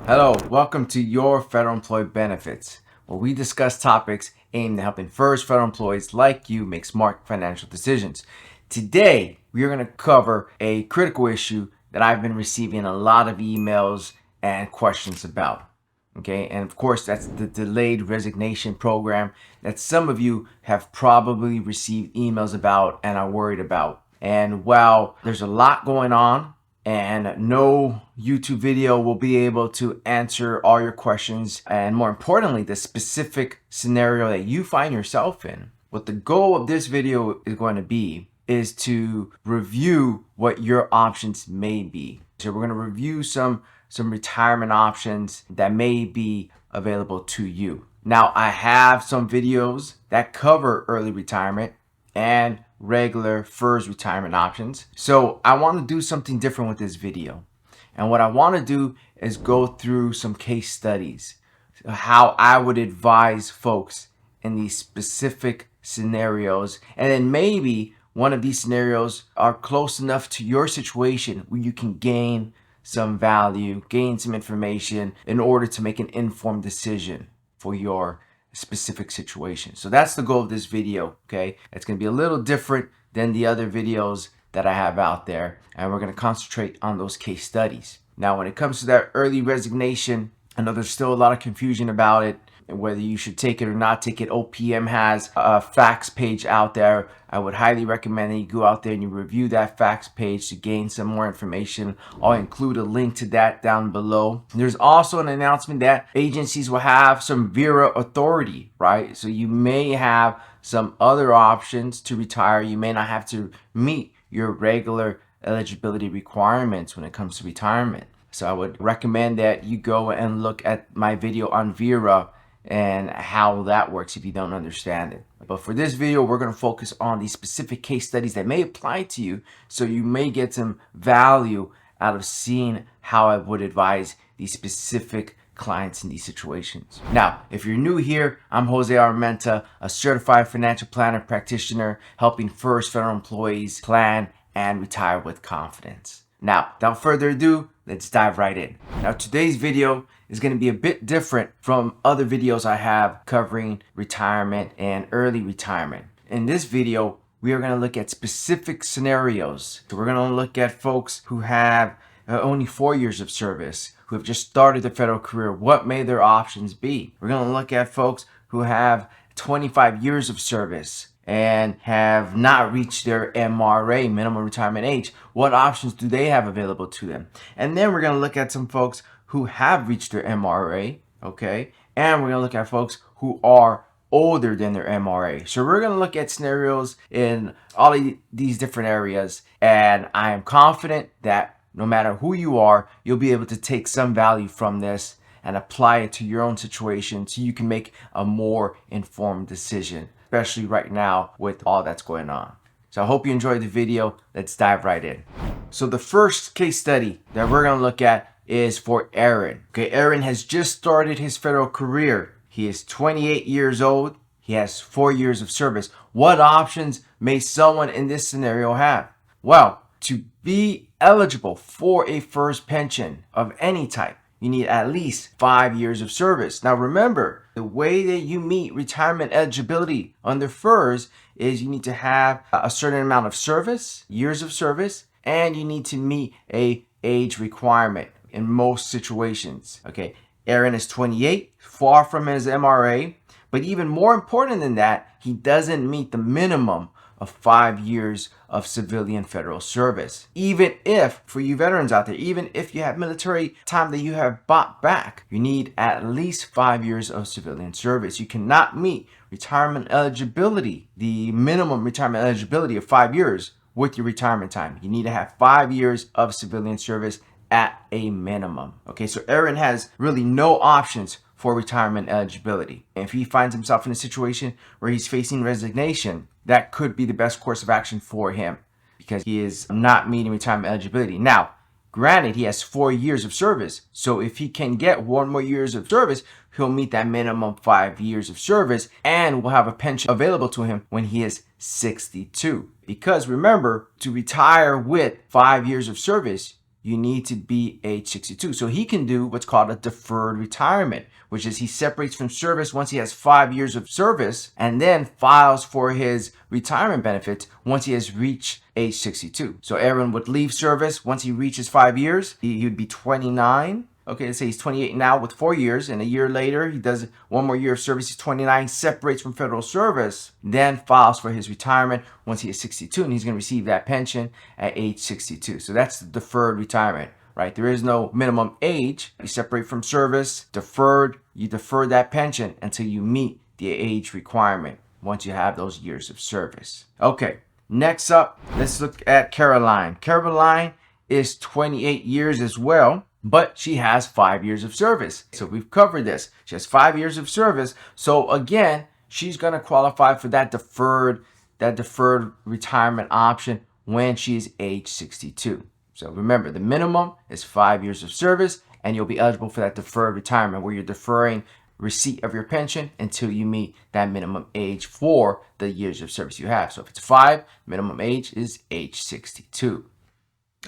Hello, welcome to Your Federal Employee Benefits, where we discuss topics aimed at helping first federal employees like you make smart financial decisions. Today, we are going to cover a critical issue that I've been receiving a lot of emails and questions about. Okay, and of course, that's the delayed resignation program that some of you have probably received emails about and are worried about. And while there's a lot going on, and no YouTube video will be able to answer all your questions, and more importantly, the specific scenario that you find yourself in. What the goal of this video is going to be is to review what your options may be. So we're going to review some retirement options that may be available to you. Now, I have some videos that cover early retirement and regular FERS retirement options. So I want to do something different with this video. And what I want to do is go through some case studies, how I would advise folks in these specific scenarios. And then maybe one of these scenarios are close enough to your situation where you can gain some value, gain some information in order to make an informed decision for your specific situation. So that's the goal of this video, okay? It's going to be a little different than the other videos that I have out there, and we're going to concentrate on those case studies. Now, when it comes to that early resignation, I know there's still a lot of confusion about it and whether you should take it or not take it. OPM has a facts page out there. I would highly recommend that you go out there and you review that facts page to gain some more information. I'll include a link to that down below. There's also an announcement that agencies will have some VERA authority, right? So you may have some other options to retire. You may not have to meet your regular eligibility requirements when it comes to retirement. So I would recommend that you go and look at my video on VERA and how that works if you don't understand it. But for this video, we're going to focus on these specific case studies that may apply to you, so you may get some value out of seeing how I would advise these specific clients in these situations. Now, if you're new here, I'm Jose Armenta, a certified financial planner practitioner helping first federal employees plan and retire with confidence. Now, without further ado, let's dive right in. Now, today's video is going to be a bit different from other videos I have covering retirement and early retirement. In this video, we are going to look at specific scenarios. So we're going to look at folks who have only 4 years of service, who have just started their federal career. What may their options be? We're going to look at folks who have 25 years of service and have not reached their MRA, minimum retirement age. What options do they have available to them? And then we're going to look at some folks who have reached their MRA, okay? And we're going to look at folks who are older than their MRA. So we're going to look at scenarios in all of these different areas, and I am confident that no matter who you are, you'll be able to take some value from this and apply it to your own situation so you can make a more informed decision, especially right now with all that's going on. So I hope you enjoyed the video. Let's dive right in. So the first case study that we're going to look at is for Aaron. Okay, Aaron has just started his federal career. He is 28 years old. He has 4 years of service. What options may someone in this scenario have? Well, to be eligible for a FERS pension of any type, you need at least 5 years of service. Now remember, the way that you meet retirement eligibility under FERS is you need to have a certain amount of service, years of service, and you need to meet a age requirement in most situations. Okay, Aaron is 28, far from his MRA, but even more important than that, he doesn't meet the minimum of 5 years of civilian federal service. Even if, for you veterans out there, even if you have military time that you have bought back, you need at least 5 years of civilian service. You cannot meet retirement eligibility, the minimum retirement eligibility of 5 years with your retirement time. You need to have 5 years of civilian service at a minimum. Okay, so Aaron has really no options for retirement eligibility. And if he finds himself in a situation where he's facing resignation, that could be the best course of action for him because he is not meeting retirement eligibility. Now, granted, he has 4 years of service. So if he can get 1 more years of service, he'll meet that minimum 5 years of service and will have a pension available to him when he is 62. Because remember, to retire with 5 years of service, you need to be age 62. So he can do what's called a deferred retirement, which is he separates from service once he has 5 years of service and then files for his retirement benefits once he has reached age 62. So Aaron would leave service once he reaches 5 years. He would be 29. Okay, let's say he's 28 now with 4 years, and a year later he does one more year of service. He's 29, separates from federal service, then files for his retirement once he is 62, and he's going to receive that pension at age 62. So that's the deferred retirement, right? There is no minimum age. You separate from service, deferred, you defer that pension until you meet the age requirement once you have those years of service. Okay, next up, let's look at Caroline. Caroline is 28 years as well, but she has 5 years of service. So we've covered this. She has 5 years of service. So again, she's going to qualify for that deferred retirement option when she's age 62. So remember, the minimum is 5 years of service, and you'll be eligible for that deferred retirement where you're deferring receipt of your pension until you meet that minimum age for the years of service you have. So if it's 5, minimum age is age 62.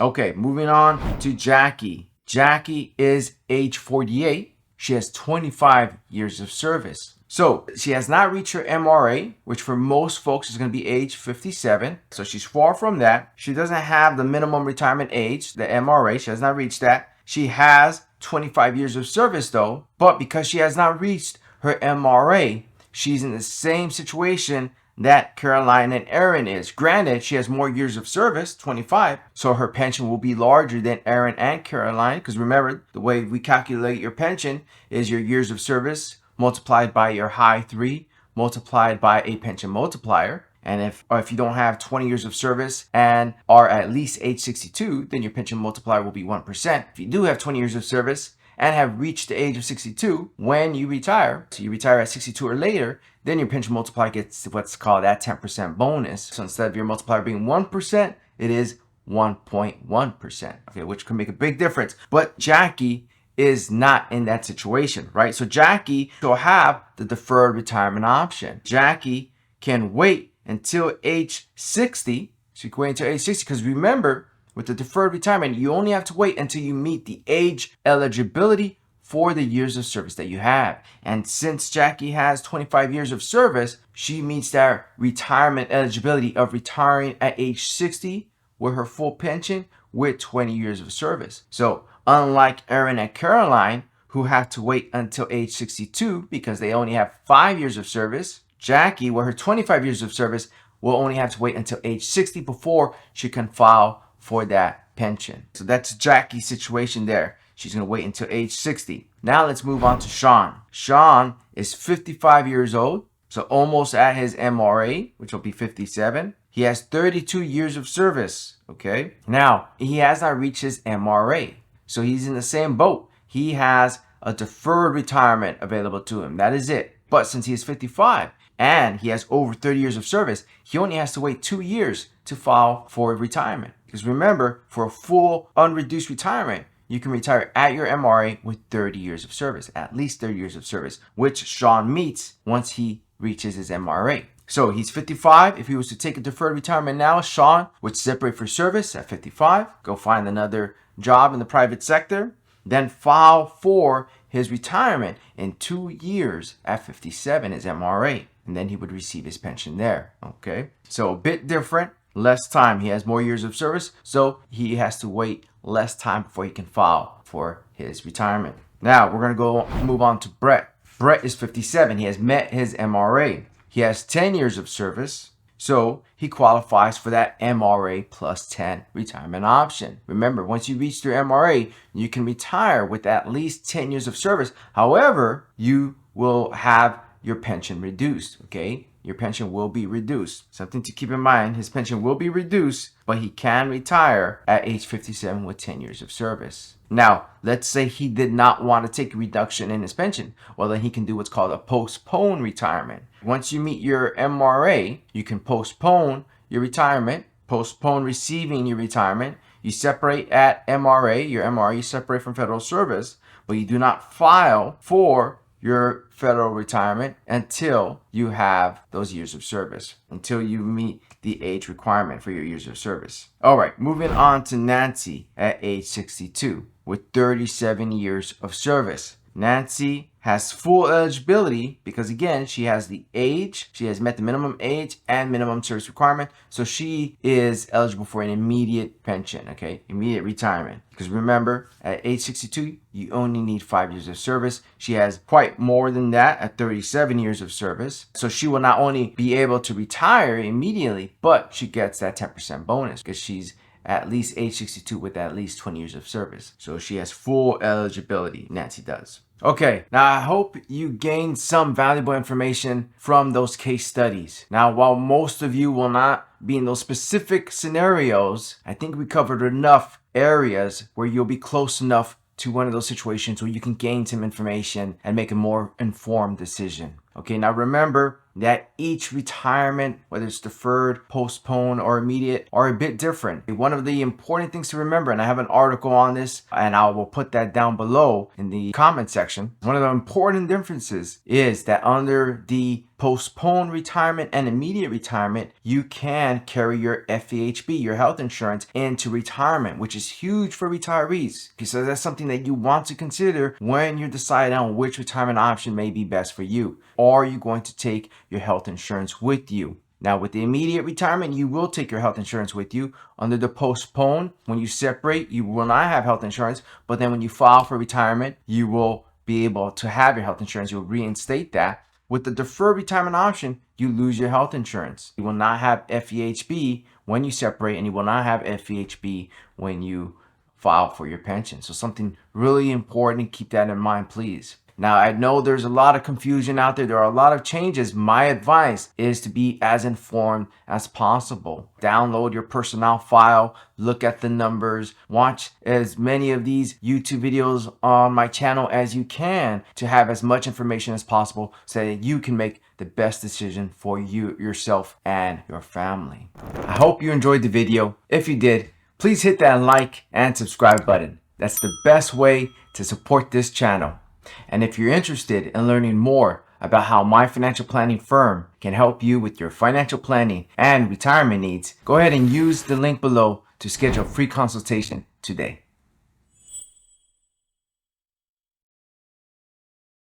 Okay, moving on to Jackie. Jackie is age 48. She has 25 years of service. So she has not reached her MRA, which for most folks is going to be age 57. So she's far from that. She doesn't have the minimum retirement age, the MRA. She has not reached that. She has 25 years of service though, but because she has not reached her MRA, she's in the same situation that Caroline and Aaron is. Granted, she has more years of service, 25, so her pension will be larger than Aaron and Caroline, because remember, the way we calculate your pension is your years of service multiplied by your high 3 multiplied by a pension multiplier. And if you don't have 20 years of service and are at least age 62, then your pension multiplier will be 1%. If you do have 20 years of service and have reached the age of 62 when you retire, so you retire at 62 or later, then your pension multiplier gets what's called that 10% bonus. So instead of your multiplier being 1%, it is 1.1%, okay, which can make a big difference. But Jackie is not in that situation, right? So Jackie will have the deferred retirement option. Jackie can wait until age 60. So you can wait until age 60, because remember, with the deferred retirement, you only have to wait until you meet the age eligibility for the years of service that you have. And since Jackie has 25 years of service, she meets that retirement eligibility of retiring at age 60 with her full pension with 20 years of service. So unlike Aaron and Caroline, who have to wait until age 62 because they only have 5 years of service, Jackie, with her 25 years of service, will only have to wait until age 60 before she can file for that pension. So that's Jackie's situation there. She's going to wait until age 60. Now let's move on to Sean. Sean is 55 years old, so almost at his MRA, which will be 57. He has 32 years of service, okay? Now, he has not reached his MRA, so he's in the same boat. He has a deferred retirement available to him. That is it. But since he is 55 and he has over 30 years of service, he only has to wait 2 years to file for retirement. Because remember, for a full unreduced retirement, you can retire at your MRA with 30 years of service, at least 30 years of service, which Sean meets once he reaches his MRA. So he's 55. If he was to take a deferred retirement now, Sean would separate for service at 55, go find another job in the private sector, then file for his retirement in 2 years at 57, his MRA, and then he would receive his pension there. Okay, so a bit different, less time. He has more years of service, so he has to wait less time before he can file for his retirement. Now we're going to move on to Brett. Brett is 57. He has met his MRA. He has 10 years of service, so he qualifies for that MRA plus 10 retirement option. Remember, once you reach your MRA, you can retire with at least 10 years of service. However, you will have your pension reduced, okay? Your pension will be reduced. Something to keep in mind, his pension will be reduced, but he can retire at age 57 with 10 years of service. Now, let's say he did not want to take a reduction in his pension. Well, then he can do what's called a postponed retirement. Once you meet your MRA, you can postpone your retirement, postpone receiving your retirement. You separate at MRA, your MRA, you separate from federal service, but you do not file for your federal retirement until you have those years of service, until you meet the age requirement for your years of service. All right, moving on to Nancy at age 62 with 37 years of service. Nancy has full eligibility because, again, she has the age, she has met the minimum age and minimum service requirement, so she is eligible for an immediate pension, okay, immediate retirement. Because remember, at age 62, you only need 5 years of service. She has quite more than that at 37 years of service. So she will not only be able to retire immediately, but she gets that 10% bonus because she's at least age 62 with at least 20 years of service. So she has full eligibility, Nancy does. Okay, now I hope you gained some valuable information from those case studies. Now, while most of you will not be in those specific scenarios, I think we covered enough areas where you'll be close enough to one of those situations where you can gain some information and make a more informed decision. Okay, now remember that each retirement, whether it's deferred, postponed, or immediate, are a bit different. One of the important things to remember, and I have an article on this, and I will put that down below in the comment section. One of the important differences is that under the postponed retirement and immediate retirement, you can carry your FEHB, your health insurance, into retirement, which is huge for retirees. So that's something that you want to consider when you decide on which retirement option may be best for you. Are you going to take your health insurance with you? Now, with the immediate retirement, you will take your health insurance with you. Under the postpone, when you separate, you will not have health insurance, but then when you file for retirement, you will be able to have your health insurance. You'll reinstate that. With the deferred retirement option, you lose your health insurance. You will not have FEHB when you separate, and you will not have FEHB when you file for your pension. So something really important, keep that in mind, please. Now, I know there's a lot of confusion out there. There are a lot of changes. My advice is to be as informed as possible. Download your personnel file, look at the numbers, watch as many of these YouTube videos on my channel as you can to have as much information as possible so that you can make the best decision for you, yourself, and your family. I hope you enjoyed the video. If you did, please hit that like and subscribe button. That's the best way to support this channel. And if you're interested in learning more about how my financial planning firm can help you with your financial planning and retirement needs, go ahead and use the link below to schedule a free consultation today.